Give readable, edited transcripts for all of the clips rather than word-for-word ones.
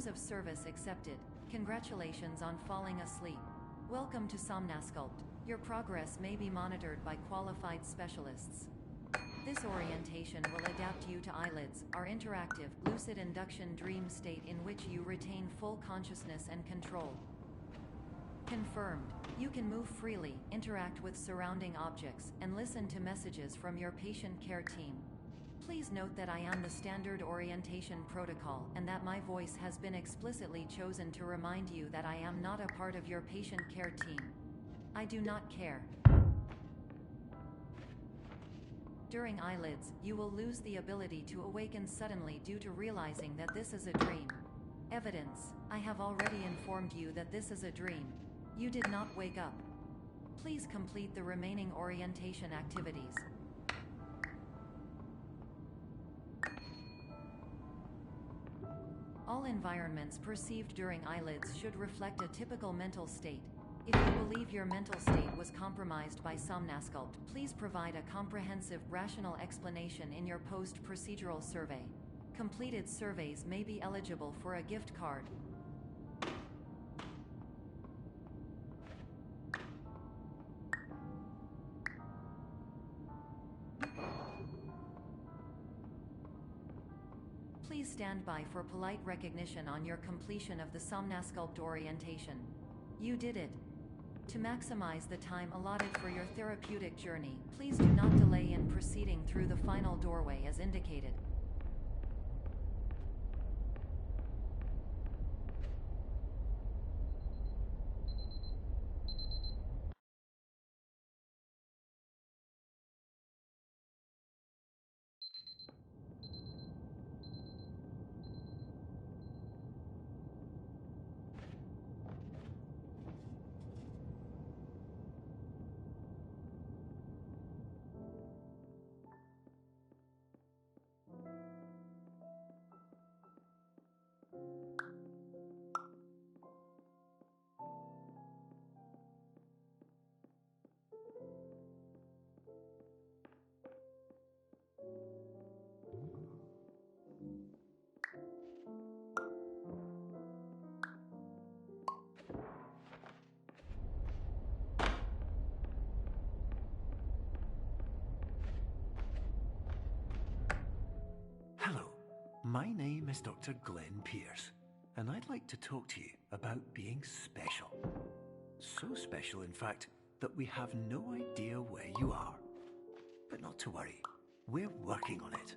Terms of service accepted. Congratulations on falling asleep. Welcome to Somnasculpt. Your progress may be monitored by qualified specialists. This orientation will adapt you to eyelids, our interactive, lucid induction dream state in which you retain full consciousness and control. Confirmed. You can move freely, interact with surrounding objects, and listen to messages from your patient care team. Please note that I am the standard orientation protocol and that my voice has been explicitly chosen to remind you that I am not a part of your patient care team. I do not care. During eyelids, you will lose the ability to awaken suddenly due to realizing that this is a dream. Evidence: I have already informed you that this is a dream. You did not wake up. Please complete the remaining orientation activities. All environments perceived during eyelids should reflect a typical mental state. If you believe your mental state was compromised by Somnasculpt, please provide a comprehensive, rational explanation in your post-procedural survey. Completed surveys may be eligible for a gift card. Please stand by for polite recognition on your completion of the Somnasculpt orientation. You did it. To maximize the time allotted for your therapeutic journey, please do not delay in proceeding through the final doorway as indicated. Hello, my name is Dr. Glenn Pierce, and I'd like to talk to you about being special. So special, in fact, that we have no idea where you are. But not to worry, we're working on it.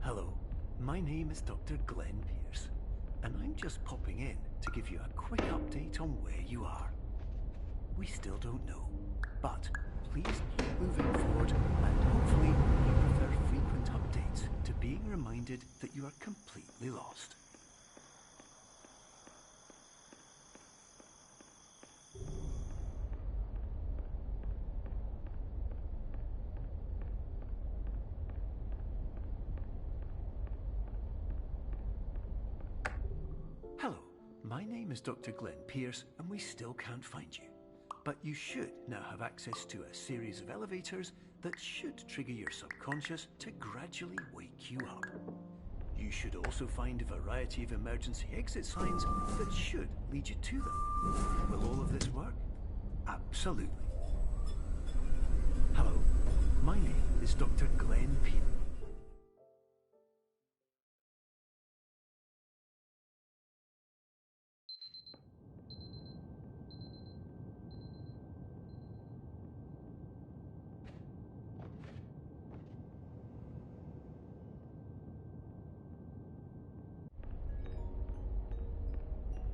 Hello, my name is Dr. Glenn Pierce, and I'm just popping in to give you a quick update on where you are. We still don't know, but please keep moving forward, and hopefully you prefer frequent updates to being reminded that you are completely lost. Hello, my name is Dr. Glenn Pierce, and we still can't find you. But you should now have access to a series of elevators that should trigger your subconscious to gradually wake you up. You should also find a variety of emergency exit signs that should lead you to them. Will all of this work? Absolutely. Hello, my name is Dr. Glenn Pierce.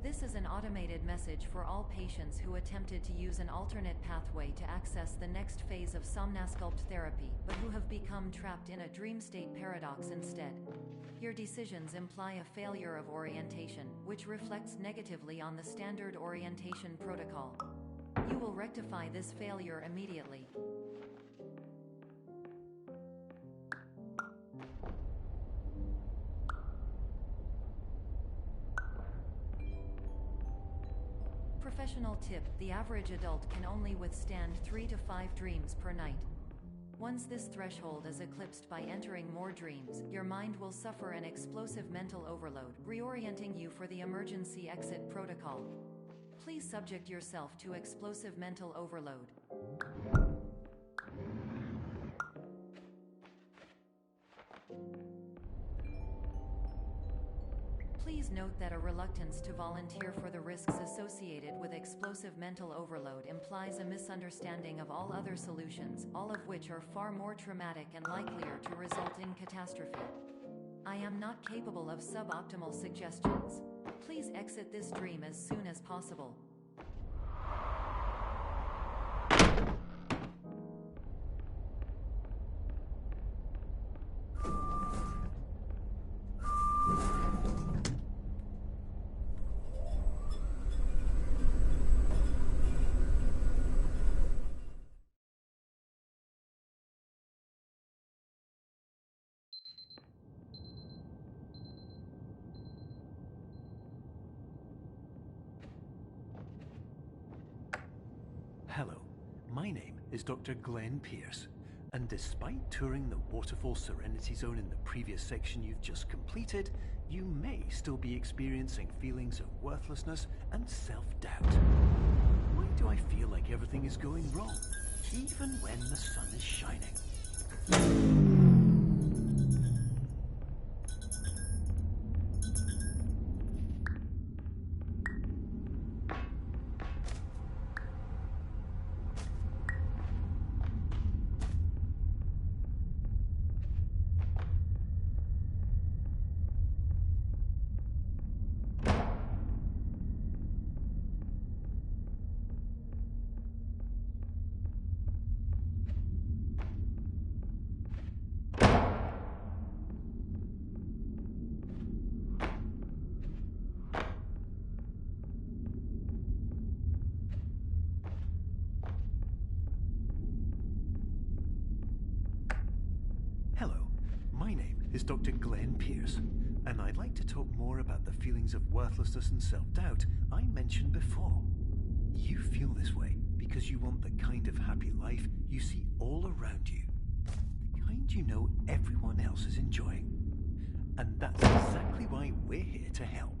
This is an automated message for all patients who attempted to use an alternate pathway to access the next phase of Somnasculpt therapy, but who have become trapped in a dream state paradox instead. Your decisions imply a failure of orientation, which reflects negatively on the standard orientation protocol. You will rectify this failure immediately. Professional tip: the average adult can only withstand 3 to 5 dreams per night. Once this threshold is eclipsed by entering more dreams, your mind will suffer an explosive mental overload, reorienting you for the emergency exit protocol. Please subject yourself to explosive mental overload. Please note that a reluctance to volunteer for the risks associated with explosive mental overload implies a misunderstanding of all other solutions, all of which are far more traumatic and likelier to result in catastrophe. I am not capable of suboptimal suggestions. Please exit this dream as soon as possible. Hello, my name is Dr. Glenn Pierce, and despite touring the Waterfall Serenity Zone in the previous section you've just completed, you may still be experiencing feelings of worthlessness and self-doubt. Why do I feel like everything is going wrong, even when the sun is shining? My name is Dr. Glenn Pierce, and I'd like to talk more about the feelings of worthlessness and self-doubt I mentioned before. You feel this way because you want the kind of happy life you see all around you, the kind you know everyone else is enjoying. And that's exactly why we're here to help.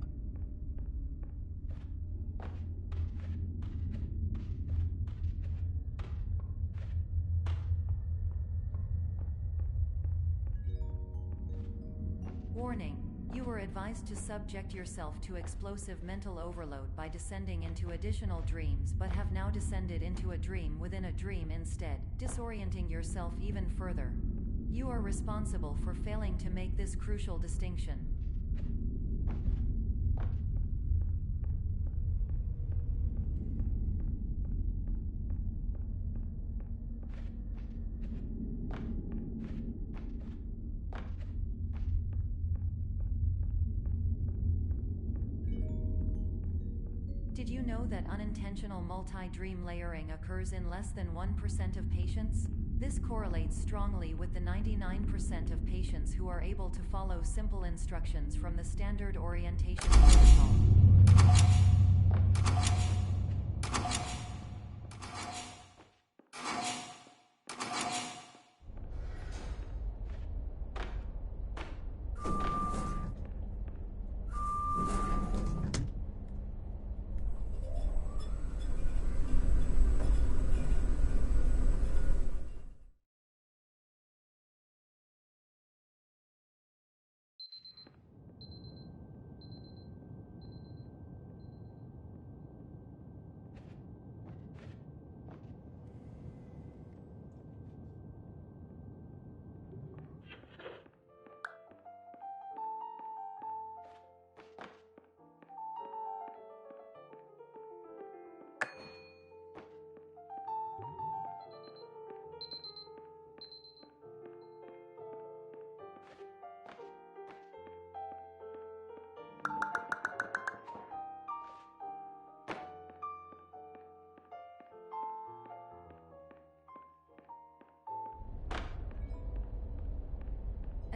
Warning: you were advised to subject yourself to explosive mental overload by descending into additional dreams, but have now descended into a dream within a dream instead, disorienting yourself even further. You are responsible for failing to make this crucial distinction. Did you know that unintentional multi-dream layering occurs in less than 1% of patients? This correlates strongly with the 99% of patients who are able to follow simple instructions from the standard orientation protocol.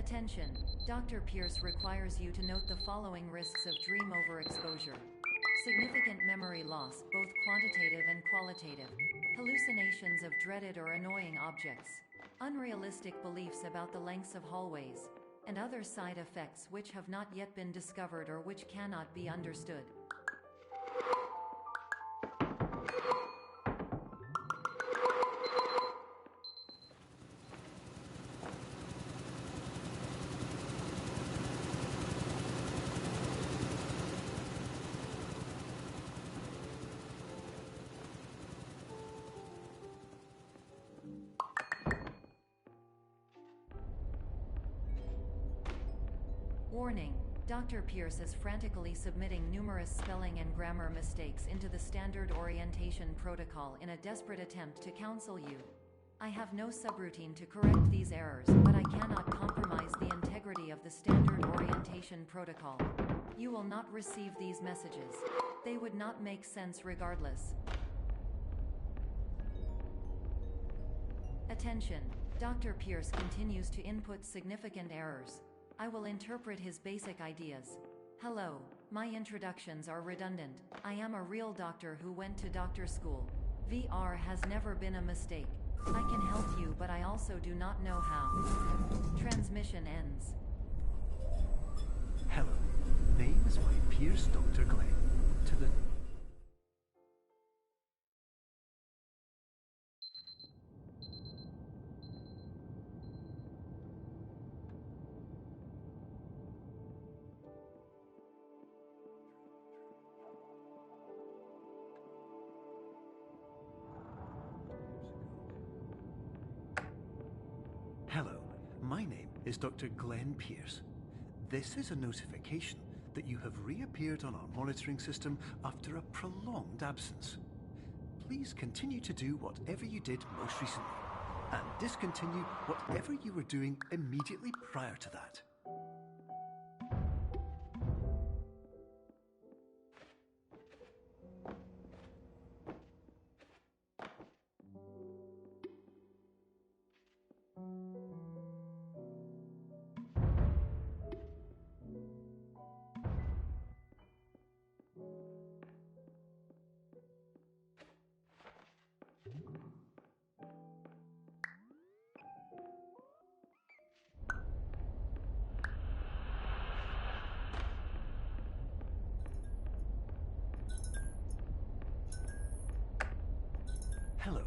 Attention, Dr. Pierce requires you to note the following risks of dream overexposure. Significant memory loss, both quantitative and qualitative. Hallucinations of dreaded or annoying objects. Unrealistic beliefs about the lengths of hallways. And other side effects which have not yet been discovered or which cannot be understood. Warning, Dr. Pierce is frantically submitting numerous spelling and grammar mistakes into the standard orientation protocol in a desperate attempt to counsel you. I have no subroutine to correct these errors, but I cannot compromise the integrity of the standard orientation protocol. You will not receive these messages. They would not make sense regardless. Attention, Dr. Pierce continues to input significant errors. I will interpret his basic ideas. Hello, my introductions are redundant. I am a real doctor who went to doctor school. VR has never been a mistake. I can help you, but I also do not know how. Transmission ends. Hello, name is my Pierce Dr. Glenn. To the... Hello, my name is Dr. Glenn Pierce. This is a notification that you have reappeared on our monitoring system after a prolonged absence. Please continue to do whatever you did most recently, and discontinue whatever you were doing immediately prior to that. Hello,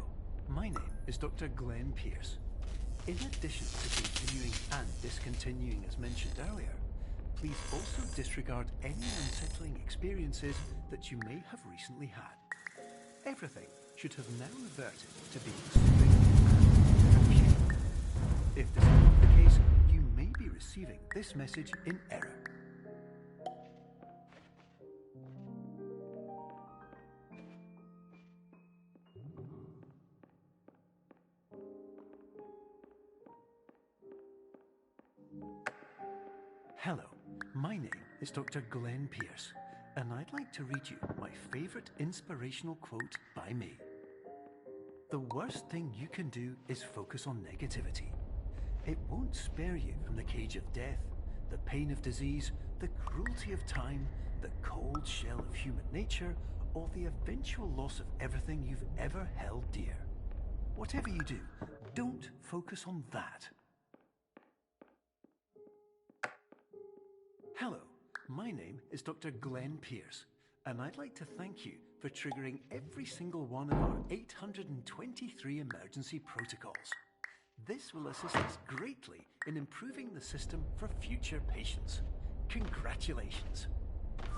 my name is Dr. Glenn Pierce. In addition to continuing and discontinuing as mentioned earlier, please also disregard any unsettling experiences that you may have recently had. Everything should have now reverted to being smooth and therapeutic. If this is not the case, you may be receiving this message in error. Hello, my name is Dr. Glenn Pierce, and I'd like to read you my favorite inspirational quote by me. The worst thing you can do is focus on negativity. It won't spare you from the cage of death, the pain of disease, the cruelty of time, the cold shell of human nature, or the eventual loss of everything you've ever held dear. Whatever you do, don't focus on that. Hello, my name is Dr. Glenn Pierce, and I'd like to thank you for triggering every single one of our 823 emergency protocols. This will assist us greatly in improving the system for future patients. Congratulations!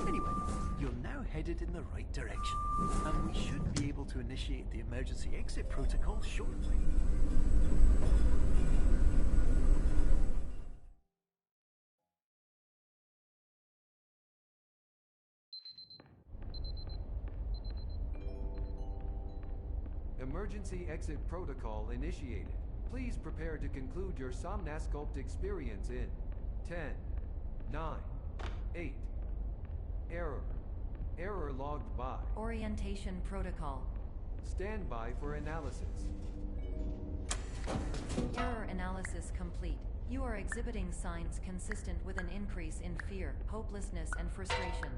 Anyway, you're now headed in the right direction, and we should be able to initiate the emergency exit protocol shortly. Emergency exit protocol initiated. Please prepare to conclude your Somnasculpt experience in 10, 9, 8. Error. Error logged by. Orientation protocol. Stand by for analysis. Error analysis complete. You are exhibiting signs consistent with an increase in fear, hopelessness, and frustration.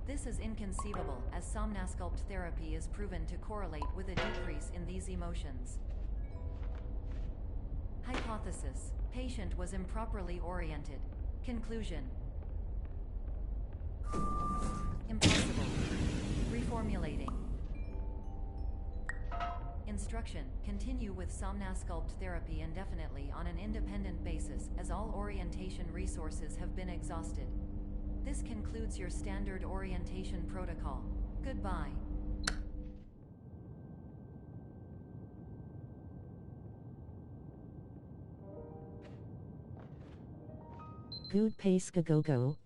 This is inconceivable, as Somnasculpt therapy is proven to correlate with a decrease in these emotions. Hypothesis: patient was improperly oriented. Conclusion: impossible. Reformulating. Instruction: continue with Somnasculpt therapy indefinitely on an independent basis, as all orientation resources have been exhausted. This concludes your standard orientation protocol. Goodbye. Good pace go go.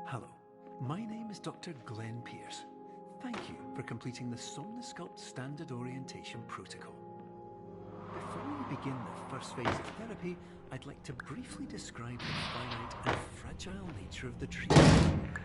Hello, my name is Dr. Glenn Pierce. Thank you for completing the Somnasculpt Standard Orientation Protocol. Before we begin the first phase of therapy, I'd like to briefly describe the finite and fragile nature of the treatment.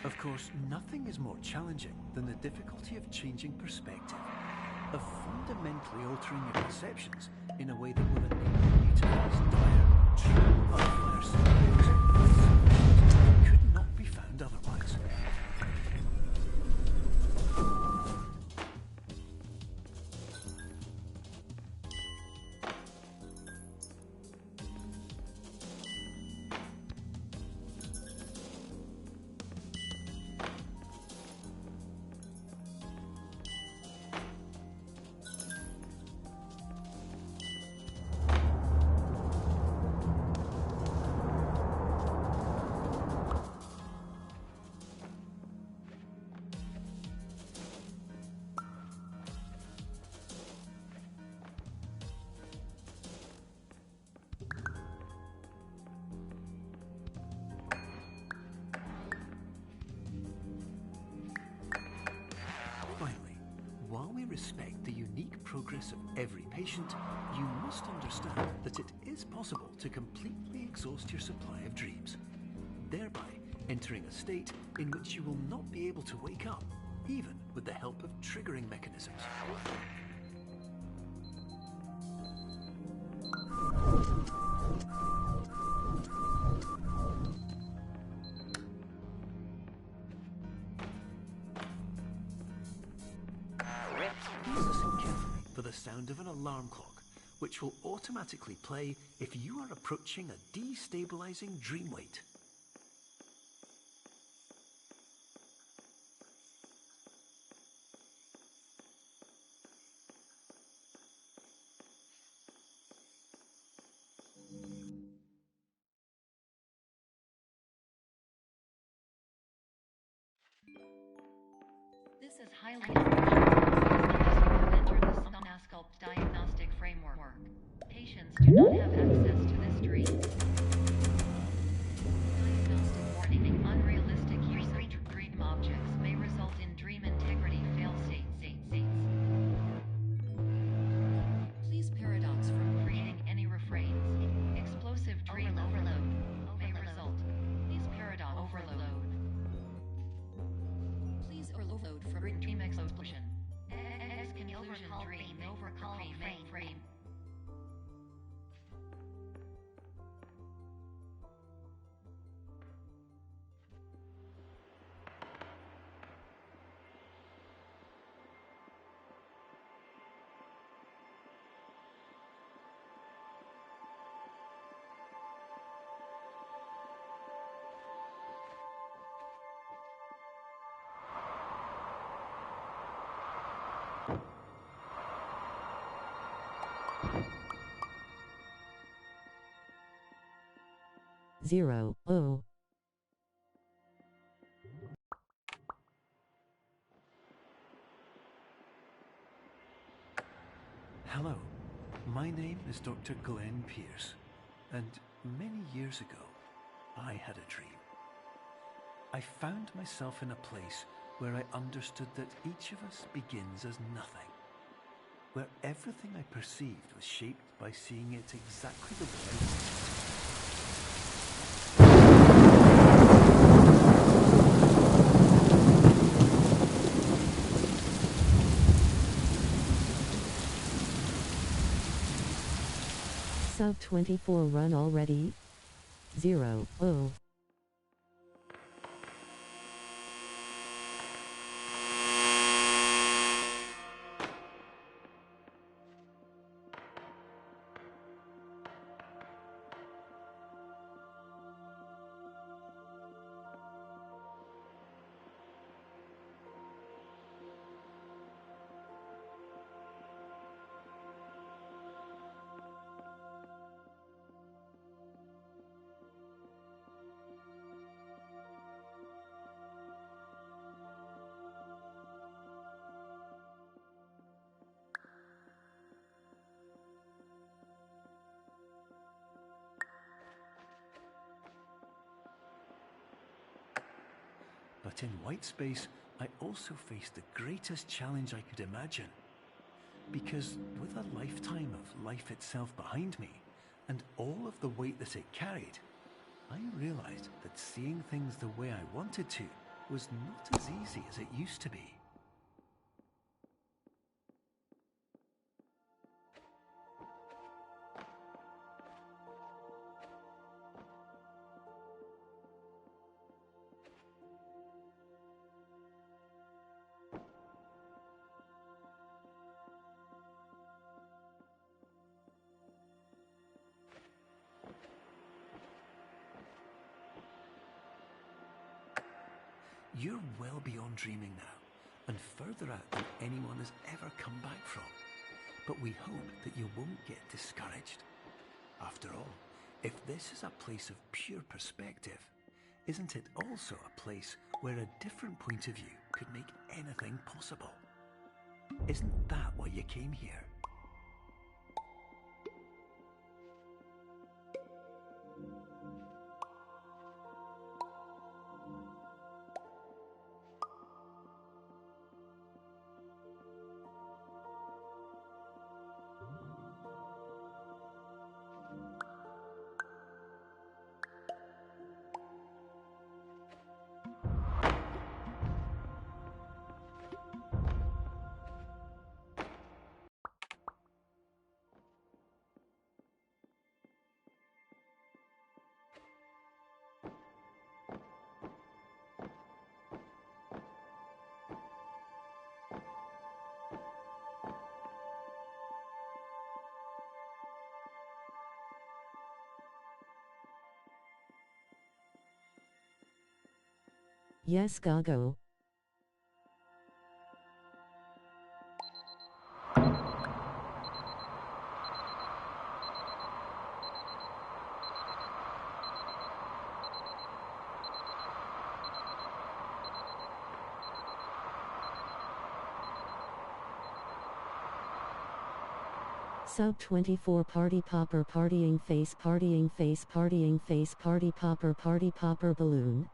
Of course, nothing is more challenging than the difficulty of changing perspective, of fundamentally altering your perceptions in a way that will enable you to face dire, true butterfly scenarios that could not be found otherwise. Respect the unique progress of every patient, you must understand that it is possible to completely exhaust your supply of dreams, thereby entering a state in which you will not be able to wake up, even with the help of triggering mechanisms. Sound of an alarm clock, which will automatically play if you are approaching a destabilizing dream weight. This is highly enter the Somnasculpt diagnostic framework. Patients do not have access to this dream. Diagnostic warning: unrealistic use of dream objects may result in dream integrity fail-states. Please paradox from creating any refrains. Explosive dream overload may result. Please paradox overload. Please overload from dream explosion. Conclusion dream overcall frame. 0, O. Hello, my name is Dr. Glenn Pierce, and many years ago, I had a dream. I found myself in a place where I understood that each of us begins as nothing, where everything I perceived was shaped by seeing it exactly the way I wanted to. Sub 24 run already? 0, O. But in white space, I also faced the greatest challenge I could imagine. Because with a lifetime of life itself behind me, and all of the weight that it carried, I realized that seeing things the way I wanted to was not as easy as it used to be. You're well beyond dreaming now, and further out than anyone has ever come back from. But we hope that you won't get discouraged. After all, if this is a place of pure perspective, isn't it also a place where a different point of view could make anything possible? Isn't that why you came here? Yes, Gago. Sub 24 party popper partying face party popper balloon.